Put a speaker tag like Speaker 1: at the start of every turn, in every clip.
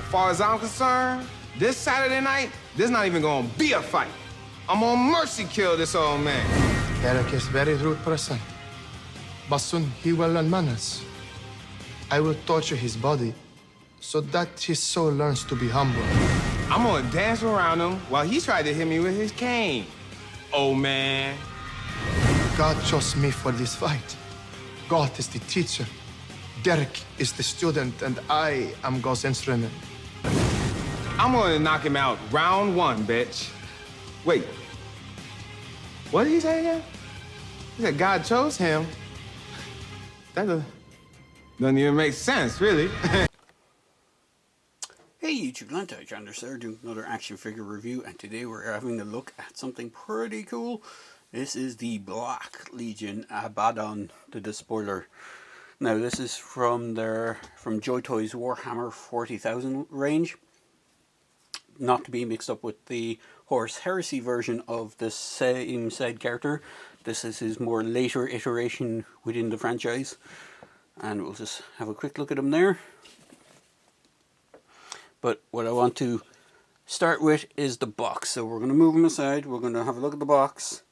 Speaker 1: far as I'm concerned, this Saturday night, there's not even gonna be a fight. I'm gonna mercy kill this old man.
Speaker 2: Derek is a very rude person, but soon he will learn manners. I will torture his body so that his soul learns to be humble.
Speaker 1: I'm gonna dance around him while he tried to hit me with his cane. Old man.
Speaker 2: God chose me for this fight. God is the teacher. Derek is the student, and I am God's instrument.
Speaker 1: I'm gonna knock him out round one, bitch. Wait. What did he say again? He said God chose him. That doesn't even make sense, really.
Speaker 3: Hey YouTube land, Anders there doing another action figure review, and today we're having a look at something pretty cool. This is the Black Legion Abbadon The Despoiler. Now this is from Joy Toys Warhammer 40,000 range. Not to be mixed up with the Horus Heresy version of the same said character. This is his more later iteration within the franchise. And we'll just have a quick look at him there. But what I want to start with is the box. So we're going to move him aside. We're going to have a look at the box,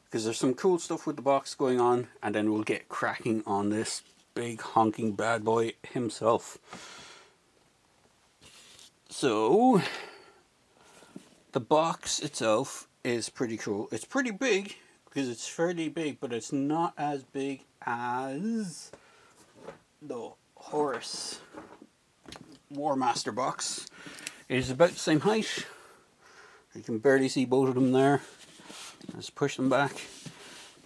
Speaker 3: because there's some cool stuff with the box going on. And then we'll get cracking on this big honking bad boy himself. So the box itself is pretty cool. It's pretty big because it's fairly big, but it's not as big as the Horus War Master box. It is about the same height. You can barely see both of them there. Let's push them back.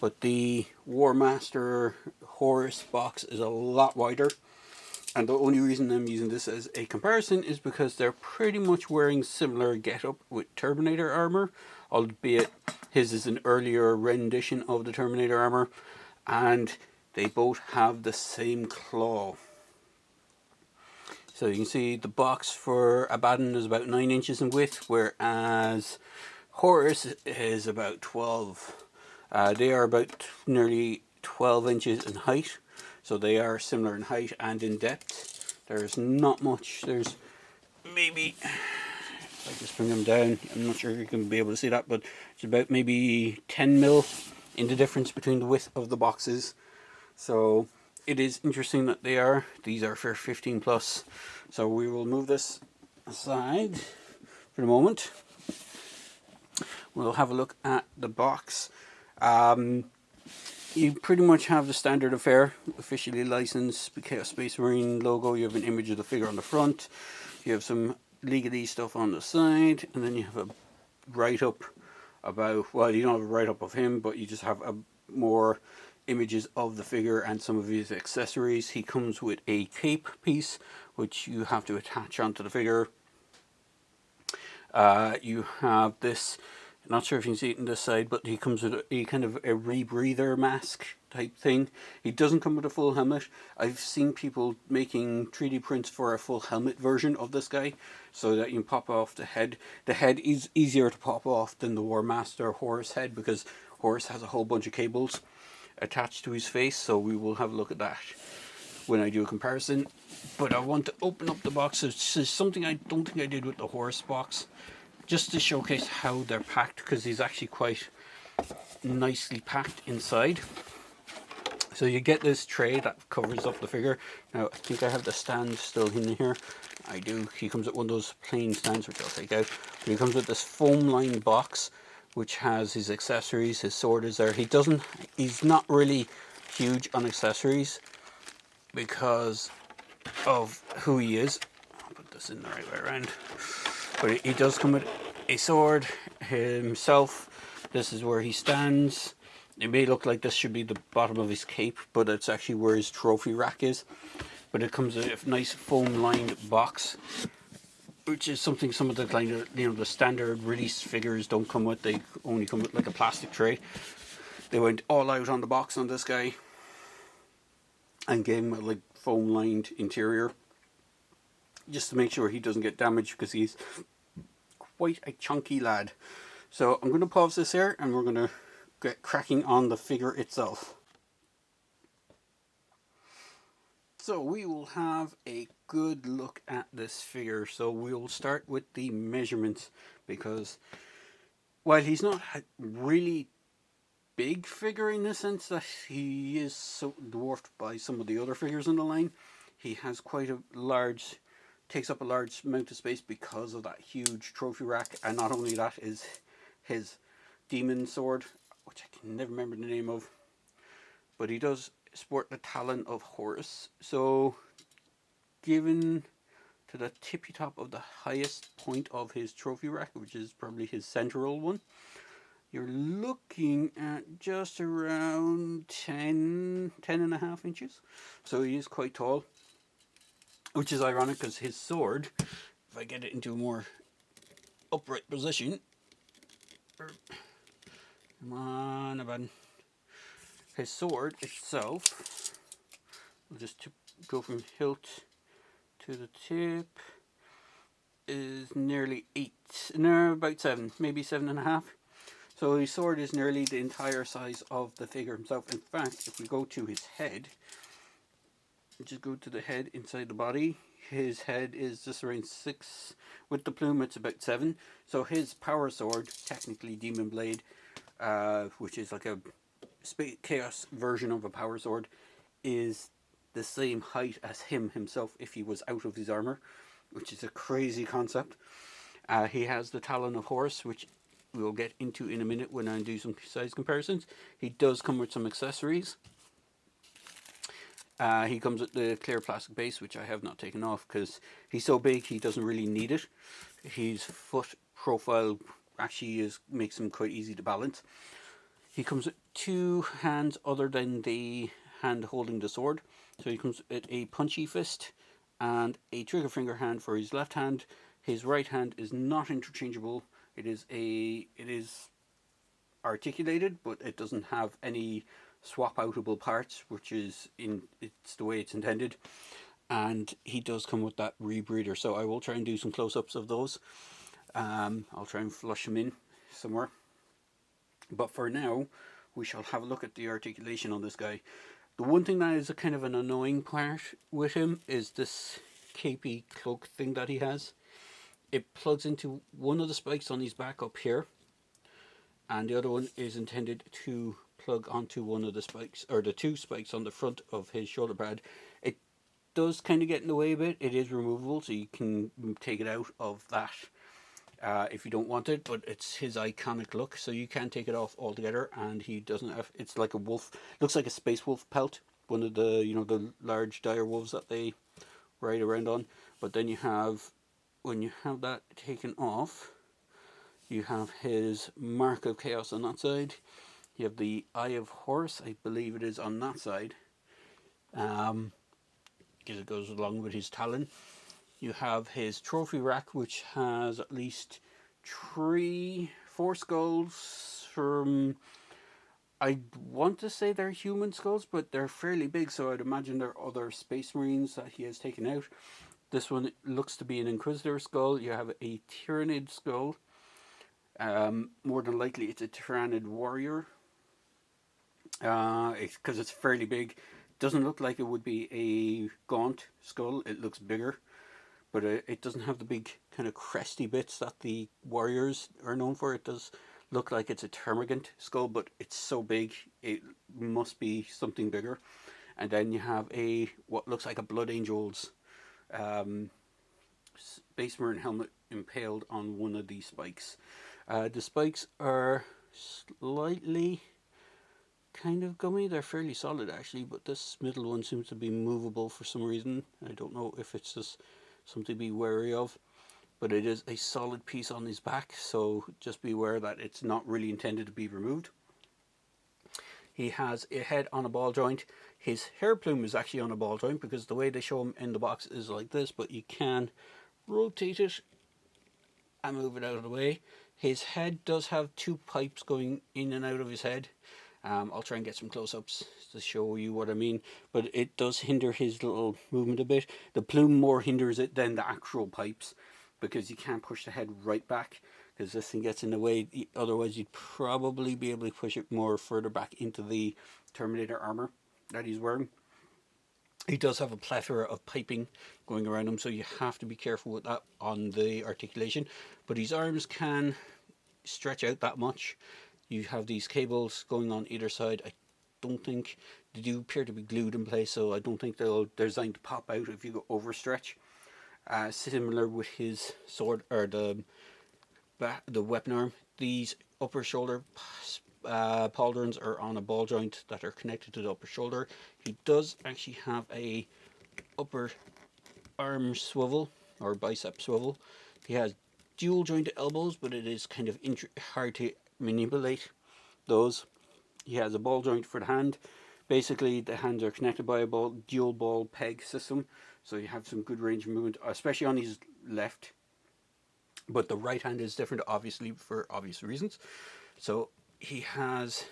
Speaker 3: But the War Master Horus box is a lot wider. And the only reason I'm using this as a comparison is because they're pretty much wearing similar getup with Terminator armor, albeit his is an earlier rendition of the Terminator armor, and they both have the same claw. So you can see the box for Abbadon is about 9 inches in width, whereas Horus is about 12. They are about nearly 12 inches in height. So they are similar in height and in depth. There's not much. There's maybe, if I just bring them down, I'm not sure you can be able to see that, but it's about maybe 10 mil in the difference between the width of the boxes. So it is interesting that these are for 15 plus. So we will move this aside for the moment. We'll have a look at the box. You pretty much have the standard affair, officially licensed Chaos Space Marine logo. You have an image of the figure on the front. You have some legalese stuff on the side, and then you have a write-up about, well, you don't have a write-up of him, but you just have more images of the figure and some of his accessories. He comes with a cape piece, which you have to attach onto the figure. You have this, not sure if you can see it on this side, but he comes with a kind of a rebreather mask type thing. He doesn't come with a full helmet. I've seen people making 3D prints for a full helmet version of this guy, so that you can pop off the head. The head is easier to pop off than the War Master Horus head, because Horus has a whole bunch of cables attached to his face, so we will have a look at that when I do a comparison. But I want to open up the box. This is something I don't think I did with the Horus box, just to showcase how they're packed, because he's actually quite nicely packed inside. So you get this tray that covers up the figure. Now I think I have the stand still in here. I do. He comes with one of those plain stands, which I'll take out. But he comes with this foam lined box, which has his accessories. His sword is there. He's not really huge on accessories because of who he is. I'll put this in the right way around. But he does come with a sword himself. This is where he stands. It may look like this should be the bottom of his cape, but it's actually where his trophy rack is. But it comes with a nice foam lined box, which is something some of the kind of, the standard release figures don't come with. They only come with like a plastic tray. They went all out on the box on this guy and gave him a like foam lined interior, just to make sure he doesn't get damaged, because he's quite a chunky lad. So I'm going to pause this here and we're going to get cracking on the figure itself. So we will have a good look at this figure. So we'll start with the measurements, because while he's not a really big figure in the sense that he is so dwarfed by some of the other figures in the line, he has quite a large, takes up a large amount of space because of that huge trophy rack. And not only that, is his demon sword, which I can never remember the name of, but he does sport the Talon of Horus. So given to the tippy top of the highest point of his trophy rack, which is probably his central one, you're looking at just around 10.5 inches. So he is quite tall, which is ironic because his sword, if I get it into a more upright position, come on, Abbadon. His sword itself, we'll just go from hilt to the tip, is nearly 8, no, about 7, maybe 7.5. So his sword is nearly the entire size of the figure himself. In fact, if we go to his head, just go to the head inside the body, his head is just around 6. With the plume, it's about 7. So his power sword, technically Demon Blade, which is like a chaos version of a power sword, is the same height as him himself if he was out of his armor, which is a crazy concept. He has the Talon of Horus, which we'll get into in a minute when I do some size comparisons. He does come with some accessories. He comes with the clear plastic base, which I have not taken off because he's so big he doesn't really need it. His foot profile actually makes him quite easy to balance. He comes with 2 hands other than the hand holding the sword. So he comes with a punchy fist and a trigger finger hand for his left hand. His right hand is not interchangeable. It is articulated, but it doesn't have any swap outable parts, which is it's the way it's intended. And he does come with that rebreather, so I will try and do some close-ups of those. I'll try and flush them in somewhere. But for now, we shall have a look at the articulation on this guy. The one thing that is a kind of an annoying part with him is this capey cloak thing that he has. It plugs into one of the spikes on his back up here, and the other one is intended to plug onto one of the spikes, or the 2 spikes on the front of his shoulder pad. It does kind of get in the way a bit. It is removable, so you can take it out of that if you don't want it, but it's his iconic look, so you can take it off altogether. And he doesn't have, it's like a wolf, looks like a space wolf pelt, one of the, the large dire wolves that they ride around on. But then you have, when you have that taken off, you have his mark of chaos on that side. You have the Eye of Horus, I believe it is, on that side, because it goes along with his talon. You have his trophy rack, which has at least 4 skulls from, I want to say they're human skulls, but they're fairly big, so I'd imagine they're other space marines that he has taken out. This one looks to be an Inquisitor skull. You have a Tyrannid skull. More than likely it's a Tyrannid warrior, because it's fairly big. Doesn't look like it would be a gaunt skull. It looks bigger, but it doesn't have the big kind of cresty bits that the warriors are known for. It does look like it's a termagant skull, but it's so big it must be something bigger. And then you have what looks like a Blood Angels Space Marine helmet impaled on one of these spikes. The spikes are slightly kind of gummy. They're fairly solid actually, but this middle one seems to be movable for some reason. I don't know if it's just something to be wary of, but it is a solid piece on his back, so just be aware that it's not really intended to be removed. He has a head on a ball joint. His hair plume is actually on a ball joint because the way they show him in the box is like this, but you can rotate it and move it out of the way. His head does have 2 pipes going in and out of his head. I'll try and get some close-ups to show you what I mean, but it does hinder his little movement a bit. The plume more hinders it than the actual pipes, because you can't push the head right back because this thing gets in the way. Otherwise you'd probably be able to push it more further back into the Terminator armor that he's wearing. He does have a plethora of piping going around him, so you have to be careful with that on the articulation. But his arms can stretch out that much. You have these cables going on either side. I don't think they do appear to be glued in place, so I don't think they're designed to pop out if you go overstretch. Similar with his sword or the weapon arm. These upper shoulder pauldrons are on a ball joint that are connected to the upper shoulder. He does actually have a upper arm swivel or bicep swivel. He has dual jointed elbows, but it is kind of hard to manipulate those. He has a ball joint for the hand. Basically, the hands are connected by a dual ball peg system, so you have some good range of movement, especially on his left. But the right hand is different, obviously, for obvious reasons. So he has,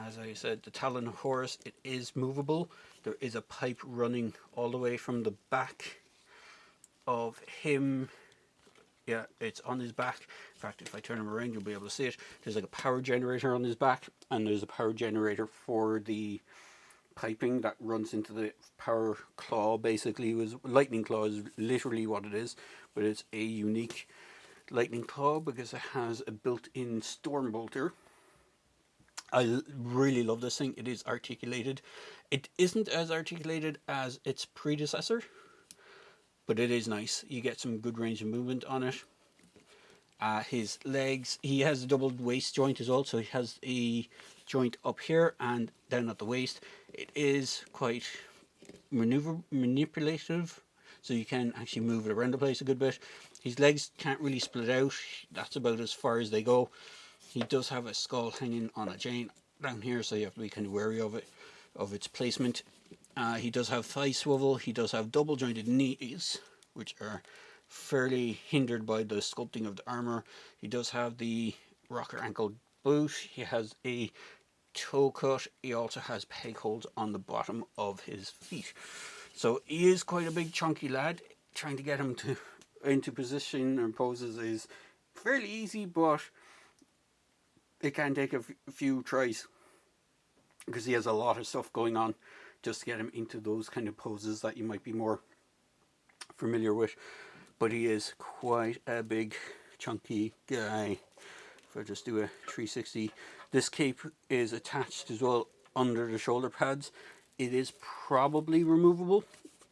Speaker 3: as I said, the Talon of Horus. It is movable. There is a pipe running all the way from the back of him. Yeah, it's on his back. In fact, if I turn him around, you'll be able to see it. There's like a power generator on his back, and there's a power generator for the piping that runs into the power claw. Basically, was lightning claw is literally what it is, but it's a unique lightning claw because it has a built-in storm bolter. I really love this thing. It is articulated. It isn't as articulated as its predecessor, but it is nice. You get some good range of movement on it. His legs, he has a doubled waist joint as well, so he has a joint up here and down at the waist. It is quite manipulative, so you can actually move it around the place a good bit. His legs can't really split out. That's about as far as they go. He does have a skull hanging on a chain down here, so you have to be kind of wary of it, of its placement. He does have thigh swivel. He does have double jointed knees, which are fairly hindered by the sculpting of the armor. He does have the rocker ankle boot. He has a toe cut. He also has peg holes on the bottom of his feet. So he is quite a big chunky lad. Trying to get him into position and poses is fairly easy, but it can take a few tries because he has a lot of stuff going on just to get him into those kind of poses that you might be more familiar with. But he is quite a big chunky guy. If I just do a 360, this cape is attached as well under the shoulder pads. It is probably removable.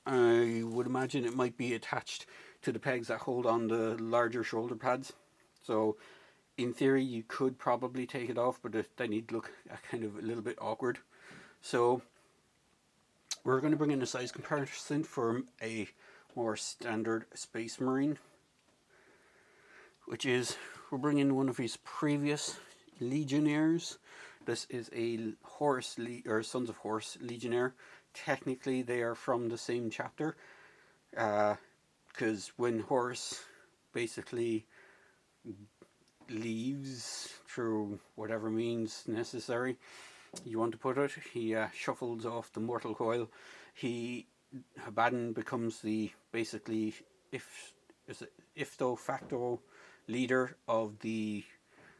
Speaker 3: I would imagine it might be attached to the pegs that hold on the larger shoulder pads. So in theory you could probably take it off, but then you'd look kind of a little bit awkward. So we're going to bring in a size comparison for a more standard Space Marine, which is, we're bringing one of his previous Legionnaires. This is a Horus or Sons of Horus Legionnaire. Technically they are from the same chapter, because when Horus basically leaves through whatever means necessary you want to put it, he shuffles off the mortal coil. Abaddon becomes the basically ipso facto leader of the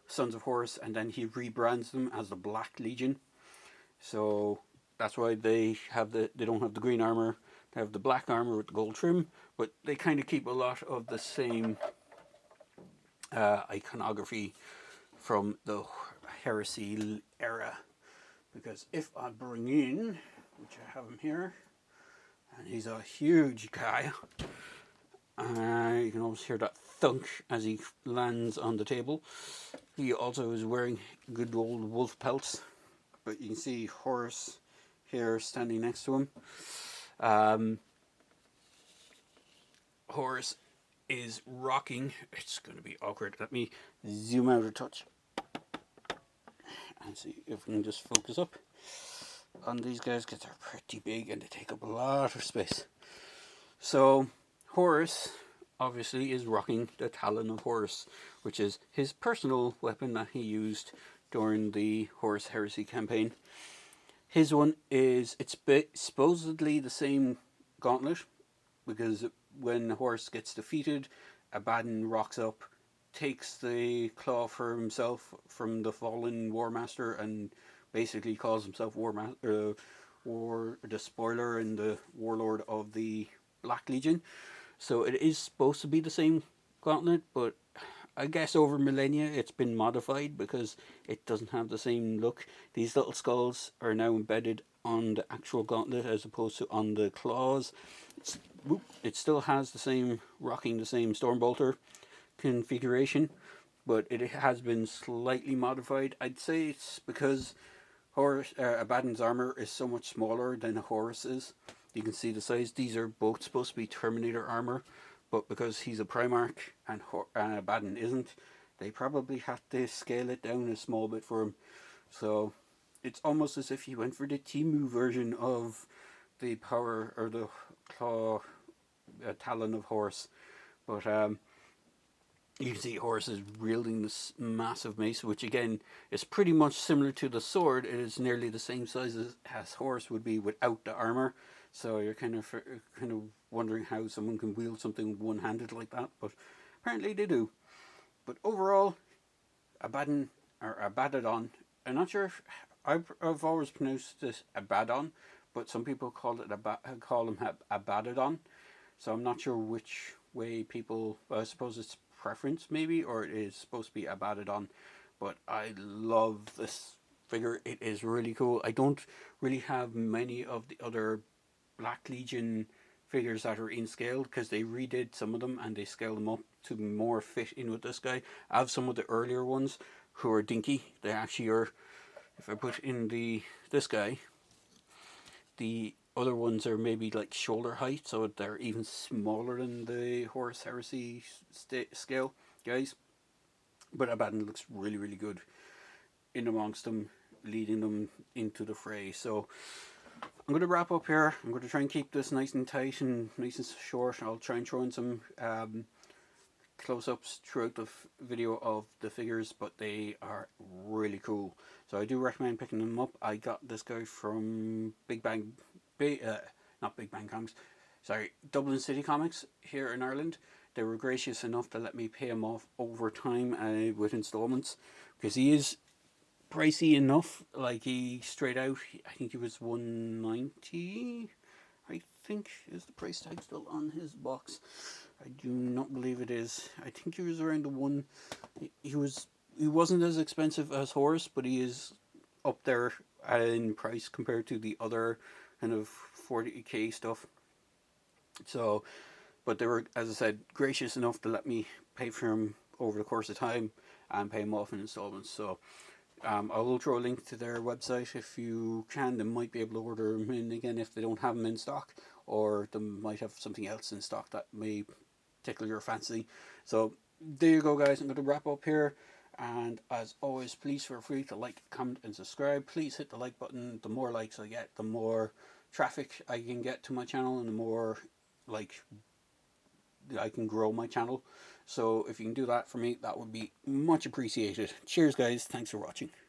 Speaker 3: Sons of Horus, and then he rebrands them as the Black Legion. So that's why they don't have the green armor. They have the black armor with the gold trim, but they kind of keep a lot of the same iconography from the Heresy era. Because if I bring in, which I have him here, and he's a huge guy, you can almost hear that thunk as he lands on the table. He also is wearing good old wolf pelts, but you can see Horus here standing next to him. Horus is rocking. It's going to be awkward. Let me zoom out a touch and see if we can just focus up on these guys, because they're pretty big and they take up a lot of space. So Horus obviously is rocking the Talon of Horus, which is his personal weapon that he used during the Horus Heresy campaign. His one is, it's supposedly the same gauntlet, because when Horus gets defeated, Abaddon rocks up, takes the claw for himself from the fallen War Master, and basically calls himself the Spoiler and the Warlord of the Black Legion. So it is supposed to be the same gauntlet, but I guess over millennia it's been modified because it doesn't have the same look. These little skulls are now embedded on the actual gauntlet as opposed to on the claws. It still has the same, rocking the same Stormbolter configuration, but it has been slightly modified. I'd say it's because Abaddon's armor is so much smaller than Horus's. You can see the size. These are both supposed to be Terminator armor, but because he's a Primarch and Abaddon isn't, they probably had to scale it down a small bit for him. So it's almost as if you went for the Timu version of the power or the claw talon of Horus. But you can see Horus is wielding this massive mace, which again is pretty much similar to the sword. It is nearly the same size as Horus would be without the armor. So you're kind of wondering how someone can wield something one-handed like that, but apparently they do. But overall, Abaddon or Abaddon, I'm not sure if I've always pronounced this Abaddon, but some people call it call him Abaddon. So I'm not sure which way people. I suppose it's preference maybe, or it is supposed to be Abaddon. But I love this figure. It is really cool. I don't really have many of the other Black Legion figures that are in scale because they redid some of them and they scaled them up to more fit in with this guy. I have some of the earlier ones who are dinky. They actually are. If I put in this guy, the other ones are maybe like shoulder height, so they're even smaller than the Horus Heresy scale guys. But Abaddon looks really, really good in amongst them, leading them into the fray. So I'm going to wrap up here. I'm going to try and keep this nice and tight and nice and short. I'll try and throw in some close-ups throughout the video of the figures, but they are really cool. So I do recommend picking them up. I got this guy from not Big Bang Comics, sorry, Dublin City Comics here in Ireland. They were gracious enough to let me pay him off over time with installments, because he is pricey enough. Like, he straight out, I think he was $190, I think is the price tag still on his box. I do not believe it is. I think he was around the one. He wasn't as expensive as Horus, but he is up there in price compared to the other kind of 40k stuff. So, but they were, as I said, gracious enough to let me pay for him over the course of time and pay him off in installments. So I will throw a link to their website if you can. They might be able to order them in again if they don't have them in stock, or they might have something else in stock that may tickle your fancy. So there you go, guys. I'm going to wrap up here, and as always, please feel free to like, comment and subscribe. Please hit the like button. The more likes I get, the more traffic I can get to my channel, and the more I can grow my channel. So if you can do that for me, that would be much appreciated. Cheers, guys. Thanks for watching.